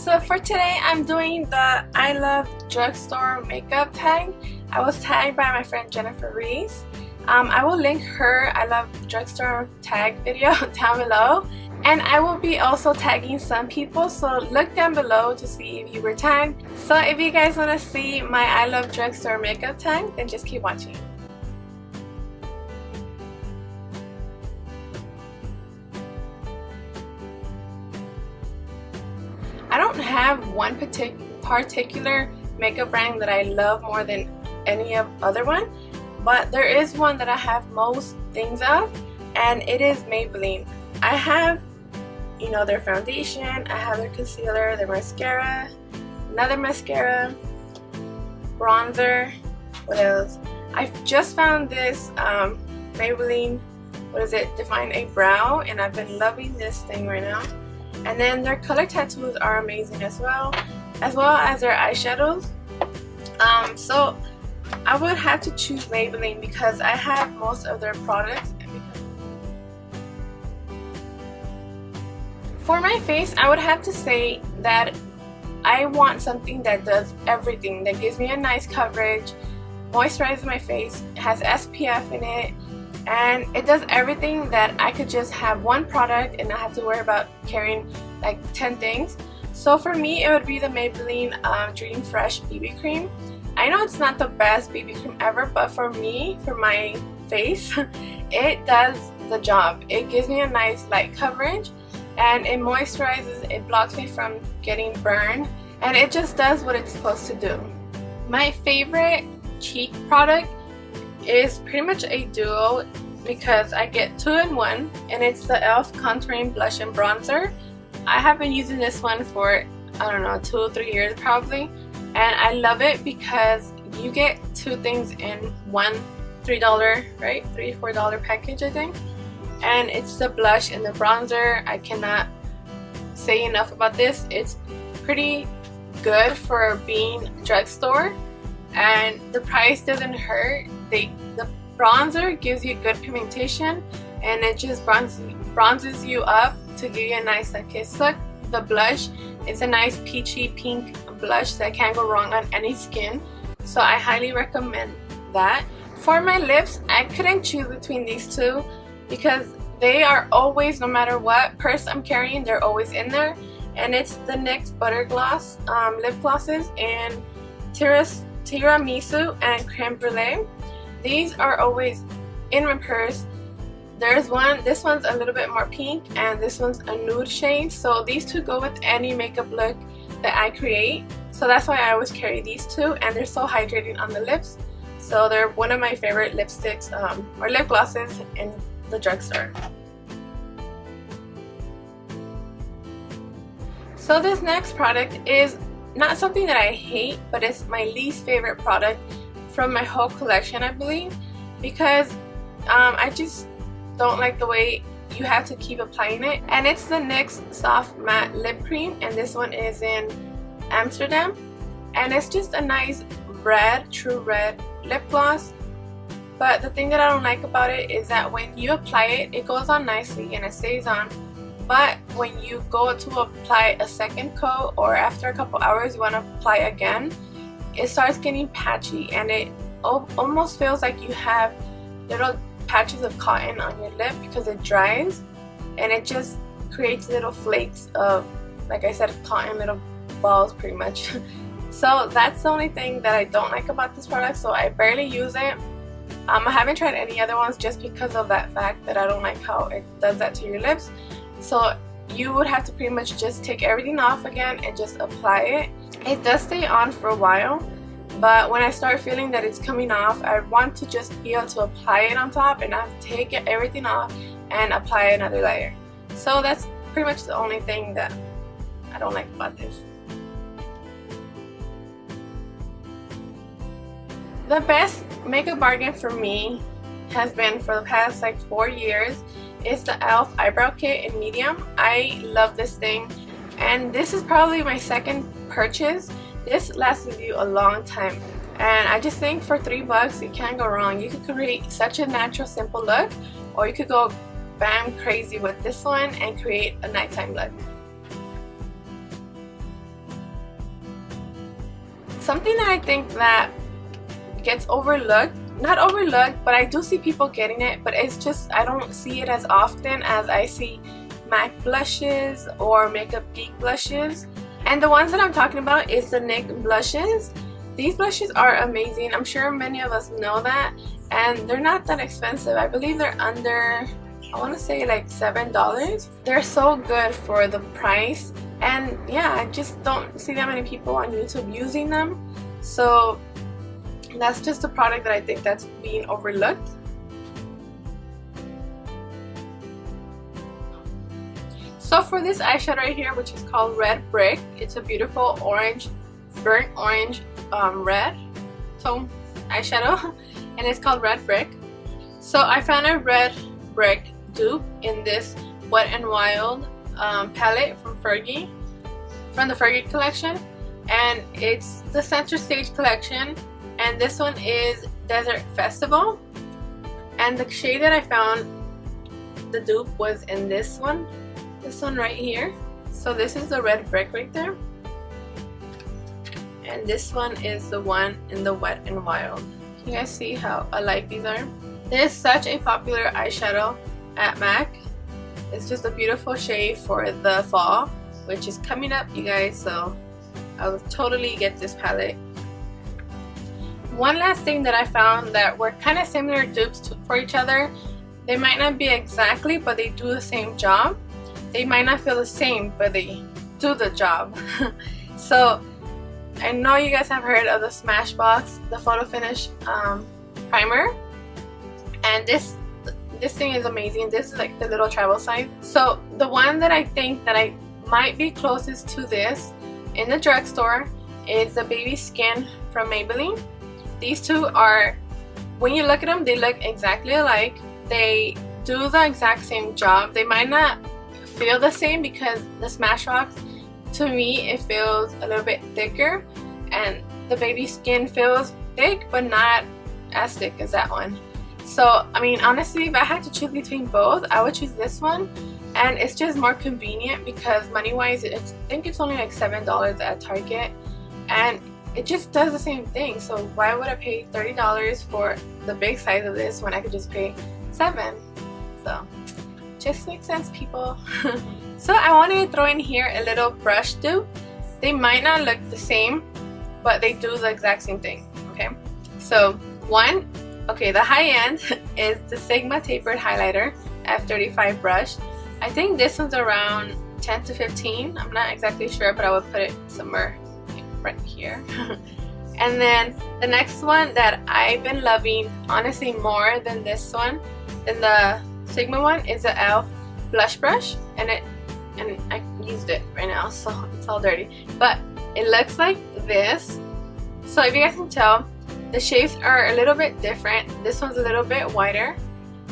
So for today, I'm doing the I Love Drugstore makeup tag. I was tagged by my friend Jennifer Ruiz. I will link her I Love Drugstore tag video down below. And I will be also tagging some people, so look down below to see if you were tagged. So if you guys want to see my I Love Drugstore makeup tag, then just keep watching. I don't have one particular makeup brand that I love more than any other one, but there is one that I have most things of, and it is Maybelline. I have, you know, their foundation, I have their concealer, their mascara, another mascara, bronzer, what else? I just found this Maybelline, what is it, Define a Brow, and I've been loving this thing right now. And then their color tattoos are amazing as well as their eyeshadows. So I would have to choose Maybelline because I have most of their products. For my face, I would have to say that I want something that does everything, that gives me a nice coverage, moisturizes my face, has SPF in it, and it does everything that I could just have one product and not have to worry about carrying like 10 things. So for me, it would be the Maybelline Dream Fresh BB Cream. I know it's not the best BB cream ever, but for me, for my face, it does the job. It gives me a nice light coverage, and it moisturizes, it blocks me from getting burned, and it just does what it's supposed to do. My favorite cheek product is pretty much a duo because I get 2 in 1, and it's the e.l.f. Contouring Blush and Bronzer. I have been using this one for, I don't know, 2 or 3 years probably, and I love it because you get 2 things in one $3, right? $3-4 package, I think. And it's the blush and the bronzer. I cannot say enough about this. It's pretty good for being drugstore, and the price doesn't hurt. The bronzer gives you good pigmentation, and it just bronzes you up to give you a nice kiss look. The blush is a nice peachy pink blush that can't go wrong on any skin, so I highly recommend that. For my lips, I couldn't choose between these two because they are always, no matter what purse I'm carrying, they're always in there. And it's the NYX Butter Gloss lip glosses in Tiramisu and Creme Brulee. These are always in my purse. There's one, this one's a little bit more pink, and this one's a nude shade. So these two go with any makeup look that I create. So that's why I always carry these two, and they're so hydrating on the lips. So they're one of my favorite lipsticks or lip glosses in the drugstore. So this next product is not something that I hate, but it's my least favorite product from my whole collection, I believe, because I just don't like the way you have to keep applying it. And it's the NYX Soft Matte Lip Cream, and this one is in Amsterdam, and it's just a nice red, true red lip gloss. But the thing that I don't like about it is that when you apply it, it goes on nicely and it stays on. But when you go to apply a second coat, or after a couple hours you want to apply again, it starts getting patchy, and it almost feels like you have little patches of cotton on your lip because it dries, and it just creates little flakes of, like I said, cotton, little balls pretty much. So that's the only thing that I don't like about this product, so I barely use it. I haven't tried any other ones just because of that fact that I don't like how it does that to your lips. So you would have to pretty much just take everything off again and just apply it. It does stay on for a while, but when I start feeling that it's coming off, I want to just be able to apply it on top and not take everything off and apply another layer. So that's pretty much the only thing that I don't like about this. The best makeup bargain for me has been, for the past like 4 years, is the e.l.f. Eyebrow Kit in medium. I love this thing, and this is probably my second purchase. This lasts you a long time, and I just think for $3 you can't go wrong. You could create such a natural, simple look, or you could go bam crazy with this one and create a nighttime look. Something that I think that gets overlooked, not overlooked, but I do see people getting it, but it's just I don't see it as often as I see MAC blushes or Makeup Geek blushes. And the ones that I'm talking about is the NYX blushes. These blushes are amazing. I'm sure many of us know that, and they're not that expensive. I believe they're under, I want to say like $7. They're so good for the price, and yeah, I just don't see that many people on YouTube using them. So that's just a product that I think that's being overlooked. So for this eyeshadow right here, which is called Red Brick, it's a beautiful orange, burnt orange red tone eyeshadow, and it's called Red Brick. So I found a Red Brick dupe in this Wet n Wild palette from Fergie, from the Fergie collection, and it's the Center Stage collection, and this one is Desert Festival, and the shade that I found the dupe was in this one right here. So this is the Red Brick right there, and this one is the one in the Wet n Wild. Can you guys see how alike these are? This is such a popular eyeshadow at MAC. It's just a beautiful shade for the fall, which is coming up, you guys, so I will totally get this palette. One last thing that I found that were kind of similar dupes for each other. They might not be exactly, but they do the same job. They might not feel the same, but they do the job. So I know you guys have heard of the Smashbox, the Photo Finish primer, and this thing is amazing. This is like the little travel size. So the one that I think that I might be closest to this in the drugstore is the Baby Skin from Maybelline. These two are, when you look at them, they look exactly alike. They do the exact same job. They might not feel the same because the Smashbox, to me, it feels a little bit thicker, and the Baby Skin feels thick but not as thick as that one. So I mean, honestly, if I had to choose between both, I would choose this one, and it's just more convenient because money wise I think it's only like $7 at Target, and it just does the same thing. So why would I pay $30 for the big size of this when I could just pay $7? So just makes sense, people. So I wanted to throw in here a little brush dupe. They might not look the same, but they do the exact same thing. Okay, so one, okay, the high end is the Sigma Tapered Highlighter F35 brush. I think this one's around 10 to 15. I'm not exactly sure, but I would put it somewhere right here. And then the next one that I've been loving, honestly more than this one, than the Sigma one, is the e.l.f. blush brush, and I used it right now, so it's all dirty, but it looks like this. So if you guys can tell, the shapes are a little bit different. This one's a little bit wider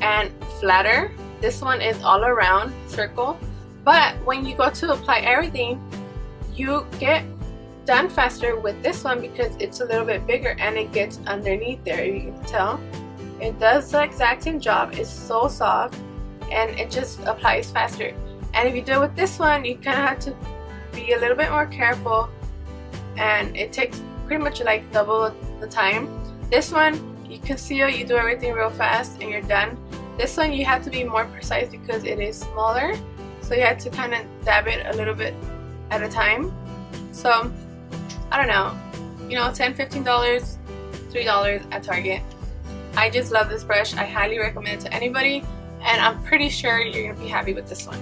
and flatter. This one is all around circle, but when you go to apply everything, you get done faster with this one because it's a little bit bigger and it gets underneath there. You can tell it does the exact same job. It's so soft and it just applies faster. And if you do it with this one, you kind of have to be a little bit more careful, and it takes pretty much like double the time. This one, you conceal, you do everything real fast and you're done. This one you have to be more precise because it is smaller, so you have to kind of dab it a little bit at a time. So I don't know, you know, $10, $15, $3 at Target. I just love this brush. I highly recommend it to anybody, and I'm pretty sure you're gonna be happy with this one.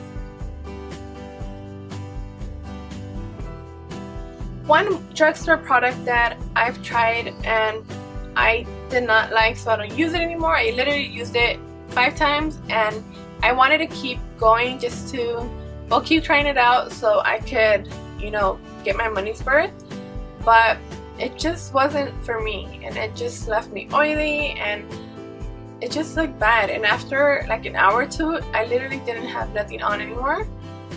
One drugstore product that I've tried and I did not like, so I don't use it anymore. I literally used it 5 times and I wanted to keep going just to, well, keep trying it out so I could, you know, get my money's worth. But it just wasn't for me, and it just left me oily and it just looked bad. And after like an hour or two, I literally didn't have nothing on anymore.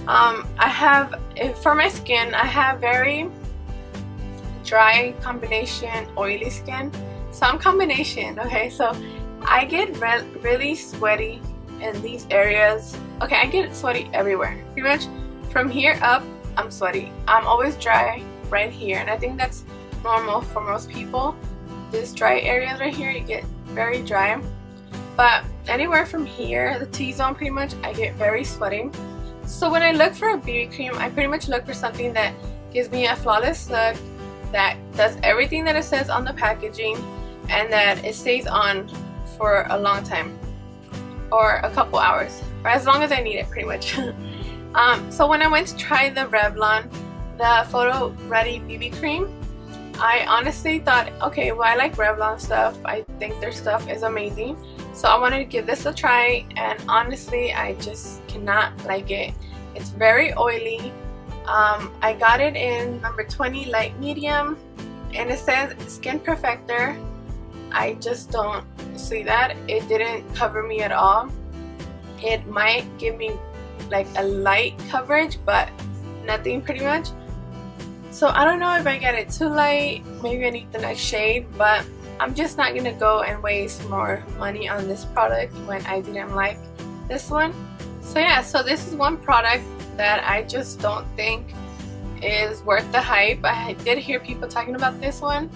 For my skin, I have very dry combination oily skin, so I'm combination. Okay, so I get really sweaty in these areas. Okay, I get sweaty everywhere, pretty much from here up. I'm sweaty. I'm always dry right here, and I think that's normal for most people. This dry areas right here, you get very dry. But anywhere from here, the T-zone pretty much, I get very sweaty. So when I look for a BB cream, I pretty much look for something that gives me a flawless look, that does everything that it says on the packaging, and that it stays on for a long time, or a couple hours, or as long as I need it pretty much. So when I went to try the Revlon, the Photo Ready BB cream, I honestly thought, okay, well, I like Revlon stuff, I think their stuff is amazing, so I wanted to give this a try, and honestly I just cannot like it. It's very oily. I got it in number 20 light medium, and it says skin perfector. I just don't see that. It didn't cover me at all. It might give me like a light coverage, but nothing pretty much. So I don't know if I get it too light, maybe I need the next shade, but I'm just not gonna go and waste more money on this product when I didn't like this one. So yeah, so this is one product that I just don't think is worth the hype. I did hear people talking about this one,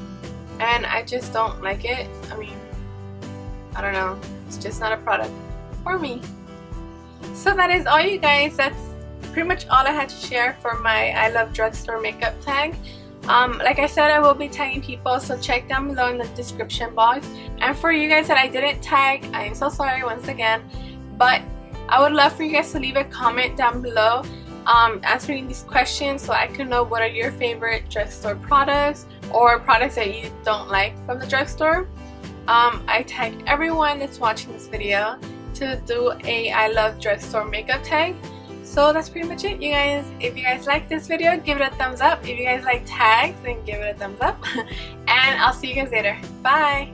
and I just don't like it. I mean, I don't know, it's just not a product for me. So that is all, you guys. That's pretty much all I had to share for my I Love Drugstore makeup tag. Like I said, I will be tagging people, so check down below in the description box. And for you guys that I didn't tag, I am so sorry once again, but I would love for you guys to leave a comment down below answering these questions, so I can know what are your favorite drugstore products, or products that you don't like from the drugstore. I tag everyone that's watching this video to do a I Love Drugstore makeup tag. So that's pretty much it, you guys. If you guys like this video, give it a thumbs up. If you guys like tags, then give it a thumbs up. And I'll see you guys later. Bye!